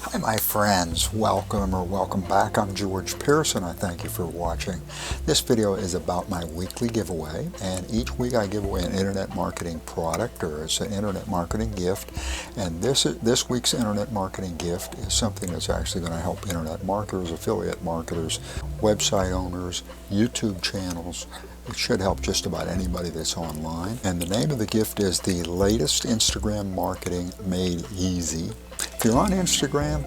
Hi my friends, welcome back. I'm George Pearson. I thank you for watching. This video is about my weekly giveaway, and each week I give away an internet marketing product, or it's an internet marketing gift. And this week's internet marketing gift is something that's actually going to help internet marketers, affiliate marketers, website owners, YouTube channels. It should help just about anybody that's online. And the name of the gift is the latest Instagram marketing made easy. If you're on Instagram,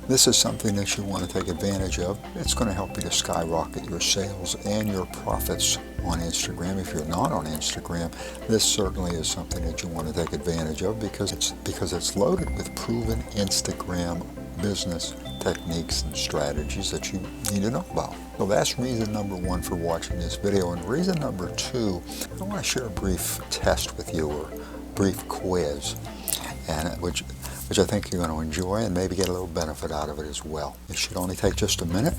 this is something that you want to take advantage of. It's going to help you to skyrocket your sales and your profits on Instagram. If you're not on Instagram, this certainly is something that you want to take advantage of because it's loaded with proven Instagram business techniques and strategies that you need to know about. So that's reason number one for watching this video. And reason number two, I want to share a brief test with you, or brief quiz, and which I think you're going to enjoy and maybe get a little benefit out of it as well. It should only take just a minute,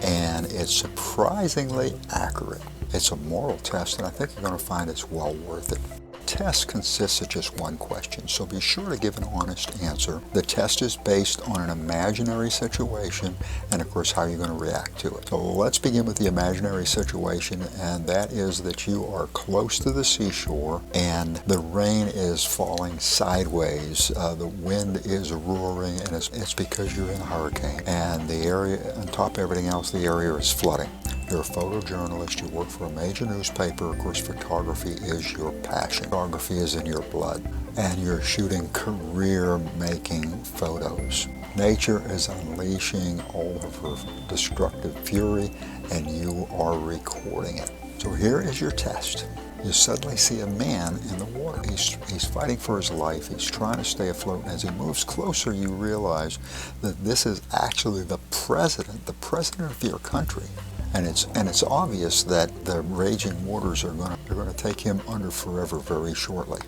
and it's surprisingly accurate. It's a moral test, and I think you're going to find it's well worth it. The test consists of just one question, so be sure to give an honest answer. The test is based on an imaginary situation, and of course how you're going to react to it. So let's begin with the imaginary situation, and that is that you are close to the seashore and the rain is falling sideways. The wind is roaring, and it's because you're in a hurricane, and the area, on top of everything else, the area is flooding. You're a photojournalist, you work for a major newspaper. Of course, photography is your passion. Photography is in your blood, and you're shooting career-making photos. Nature is unleashing all of her destructive fury, and you are recording it. So here is your test. You suddenly see a man in the water. He's fighting for his life. He's trying to stay afloat. And as he moves closer, you realize that this is actually the president of your country. And it's obvious that the raging waters are going to take him under forever very shortly.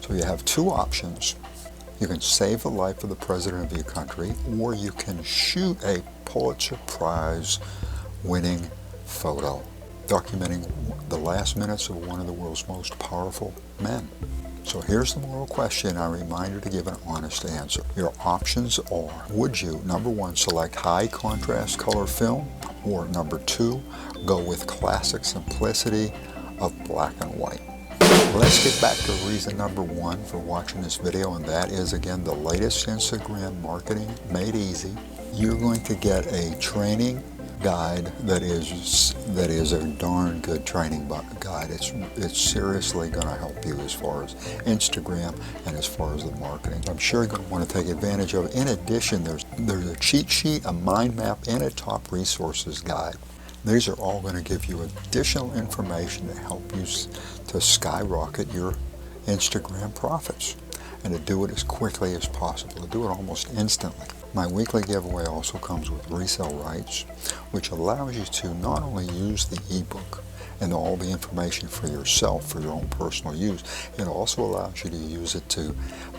So you have two options. You can save the life of the president of your country, or you can shoot a Pulitzer Prize winning photo documenting the last minutes of one of the world's most powerful men. So here's the moral question. I remind you to give an honest answer. Your options are: would you, number one, select high contrast color film, or number two, go with classic simplicity of black and white? Let's get back to reason number one for watching this video, and that is, again, the latest Instagram marketing made easy. You're going to get a training guide that is a darn good training guide. It's seriously going to help you as far as Instagram and as far as the marketing. I'm sure you're going to want to take advantage of it. In addition, there's a cheat sheet, a mind map, and a top resources guide. These are all going to give you additional information to help you to skyrocket your Instagram profits, and to do it as quickly as possible, to do it almost instantly. My weekly giveaway also comes with resale rights, which allows you to not only use the ebook and all the information for yourself, for your own personal use, it also allows you to use it to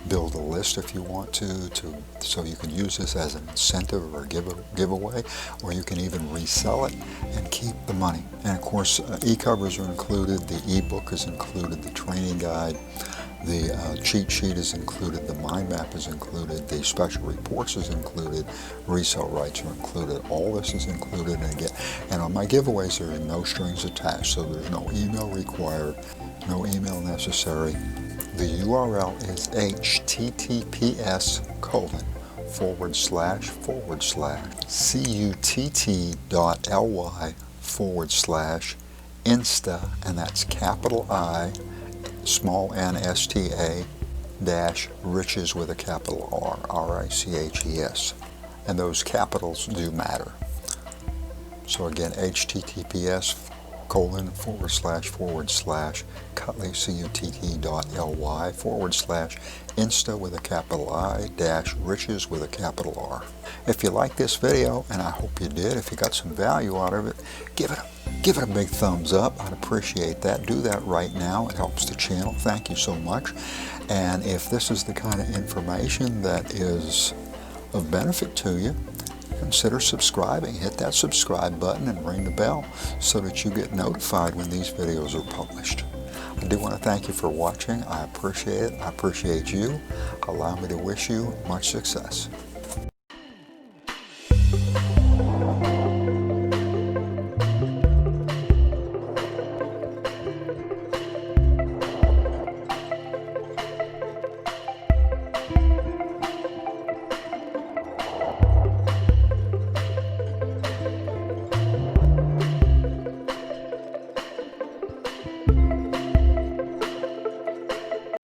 build a list if you want to so you can use this as an incentive or a giveaway, or you can even resell it and keep the money. And of course, e-covers are included, the ebook is included, the training guide, the cheat sheet is included, the mind map is included, the special reports is included, resale rights are included. All this is included, and on my giveaways there are no strings attached, so there's no email required, no email necessary. The URL is https://cutt.ly/insta, and that's capital I, small nsta, dash riches with a capital R, R-I-C-H-E-S. And those capitals do matter. So again, https://cutt.ly/insta with a capital I, dash riches with a capital R. If you like this video, and I hope you did, if you got some value out of it, give it a big thumbs up. I'd appreciate that. Do that right now. It helps the channel. Thank you so much. And if this is the kind of information that is of benefit to you, consider subscribing. Hit that subscribe button and ring the bell so that you get notified when these videos are published. I do want to thank you for watching. I appreciate it. I appreciate you. Allow me to wish you much success.